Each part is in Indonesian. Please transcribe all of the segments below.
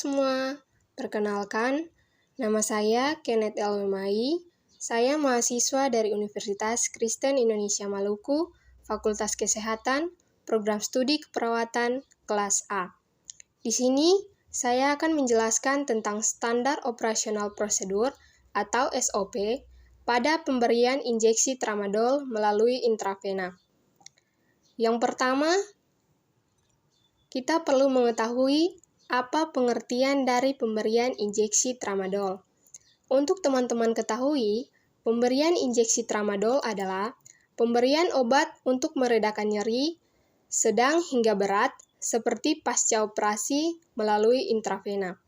semua, perkenalkan, nama saya Kenneth Elwemai. Saya mahasiswa dari Universitas Kristen Indonesia Maluku, Fakultas Kesehatan, Program Studi Keperawatan, kelas A. Di sini, saya akan menjelaskan tentang standar operasional prosedur atau SOP pada pemberian injeksi tramadol melalui intravena. Yang pertama, kita perlu mengetahui apa pengertian dari pemberian injeksi tramadol. Untuk teman-teman ketahui, pemberian injeksi tramadol adalah pemberian obat untuk meredakan nyeri, sedang hingga berat, seperti pasca operasi melalui intravena.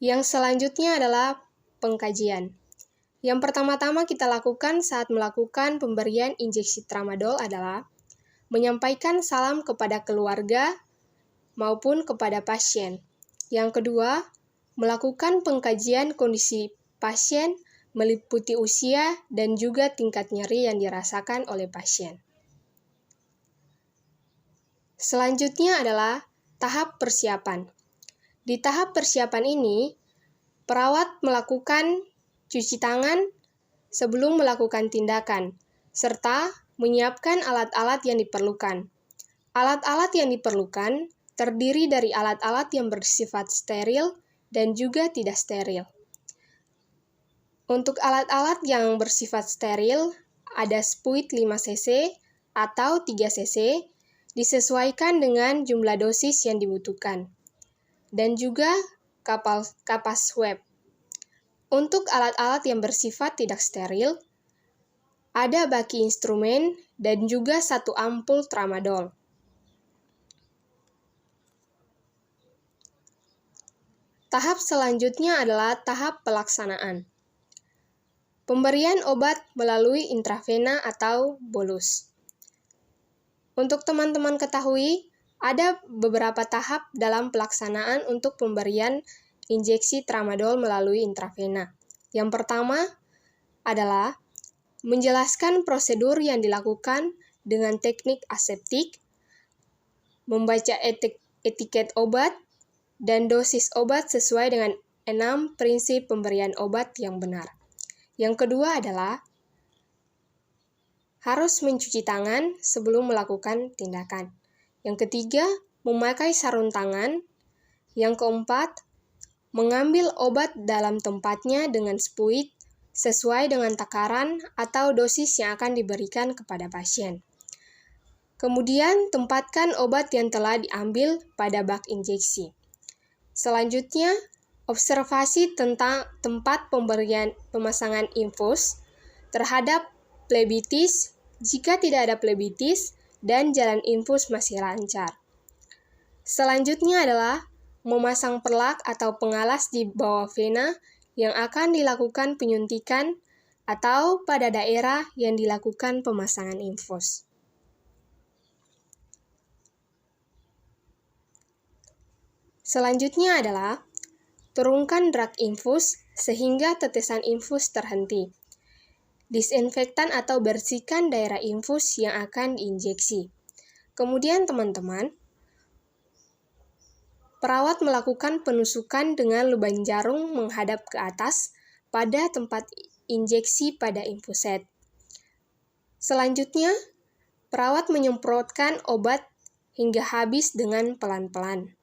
Yang selanjutnya adalah pengkajian. Yang pertama-tama kita lakukan saat melakukan pemberian injeksi tramadol adalah menyampaikan salam kepada keluarga maupun kepada pasien. Yang kedua, melakukan pengkajian kondisi pasien meliputi usia dan juga tingkat nyeri yang dirasakan oleh pasien. Selanjutnya adalah tahap persiapan. Di tahap persiapan ini, perawat melakukan cuci tangan sebelum melakukan tindakan, serta menyiapkan alat-alat yang diperlukan. Alat-alat yang diperlukan terdiri dari alat-alat yang bersifat steril dan juga tidak steril. Untuk alat-alat yang bersifat steril, ada spuit 5 cc atau 3 cc, disesuaikan dengan jumlah dosis yang dibutuhkan, dan juga kapas swab. Untuk alat-alat yang bersifat tidak steril, ada baki instrumen dan juga 1 ampul tramadol. Tahap selanjutnya adalah tahap pelaksanaan. Pemberian obat melalui intravena atau bolus. Untuk teman-teman ketahui, ada beberapa tahap dalam pelaksanaan untuk pemberian injeksi tramadol melalui intravena. Yang pertama adalah menjelaskan prosedur yang dilakukan dengan teknik aseptik, membaca etiket obat, dan dosis obat sesuai dengan 6 prinsip pemberian obat yang benar. Yang kedua adalah harus mencuci tangan sebelum melakukan tindakan. Yang ketiga, memakai sarung tangan. Yang keempat, mengambil obat dalam tempatnya dengan spuit sesuai dengan takaran atau dosis yang akan diberikan kepada pasien. Kemudian, tempatkan obat yang telah diambil pada bak injeksi. Selanjutnya, observasi tentang tempat pemasangan infus terhadap plebitis jika tidak ada plebitis dan jalan infus masih lancar. Selanjutnya adalah memasang perlak atau pengalas di bawah vena yang akan dilakukan penyuntikan atau pada daerah yang dilakukan pemasangan infus. Selanjutnya adalah turunkan drug infus sehingga tetesan infus terhenti. Disinfektan atau bersihkan daerah infus yang akan diinjeksi. Kemudian teman-teman, perawat melakukan penusukan dengan lubang jarum menghadap ke atas pada tempat injeksi pada infuset. Selanjutnya, perawat menyemprotkan obat hingga habis dengan pelan-pelan.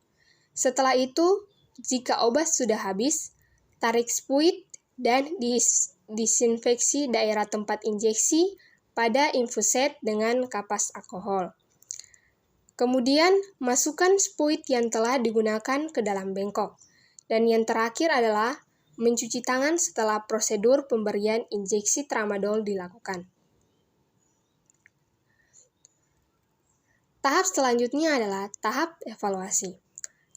Setelah itu, jika obat sudah habis, tarik spuit dan disinfeksi daerah tempat injeksi pada infuset dengan kapas alkohol. Kemudian, masukkan spuit yang telah digunakan ke dalam bengkok. Dan yang terakhir adalah mencuci tangan setelah prosedur pemberian injeksi tramadol dilakukan. Tahap selanjutnya adalah tahap evaluasi.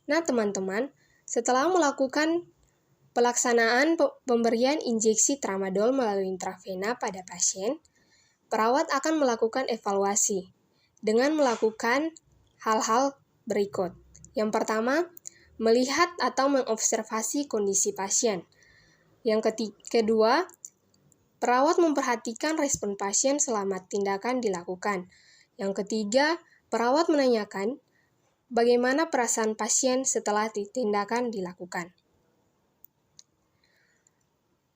Nah, teman-teman, setelah melakukan pelaksanaan pemberian injeksi tramadol melalui intravena pada pasien, perawat akan melakukan evaluasi dengan melakukan hal-hal berikut. Yang pertama, melihat atau mengobservasi kondisi pasien. Yang kedua, perawat memperhatikan respon pasien selama tindakan dilakukan. Yang ketiga, perawat menanyakan bagaimana perasaan pasien setelah tindakan dilakukan.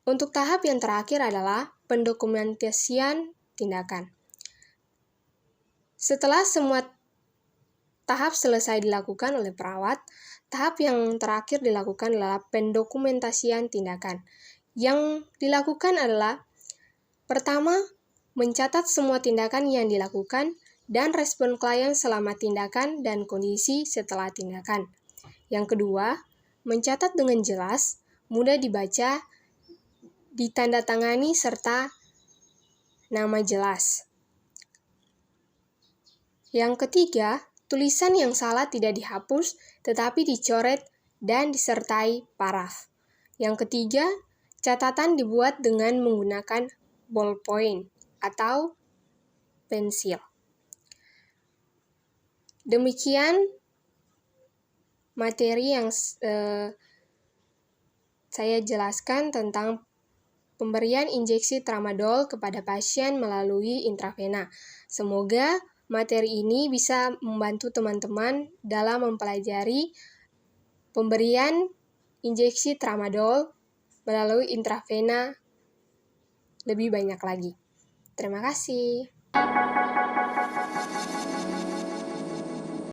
Untuk tahap yang terakhir adalah pendokumentasian tindakan. Setelah semua tahap selesai dilakukan oleh perawat, tahap yang terakhir dilakukan adalah pendokumentasian tindakan. Yang dilakukan adalah, pertama, mencatat semua tindakan yang dilakukan dan respon klien selama tindakan dan kondisi setelah tindakan. Yang kedua, mencatat dengan jelas, mudah dibaca, ditandatangani, serta nama jelas. Yang ketiga, tulisan yang salah tidak dihapus, tetapi dicoret dan disertai paraf. Yang ketiga, catatan dibuat dengan menggunakan ballpoint atau pensil. Demikian materi yang saya jelaskan tentang pemberian injeksi tramadol kepada pasien melalui intravena. Semoga materi ini bisa membantu teman-teman dalam mempelajari pemberian injeksi tramadol melalui intravena lebih banyak lagi. Terima kasih.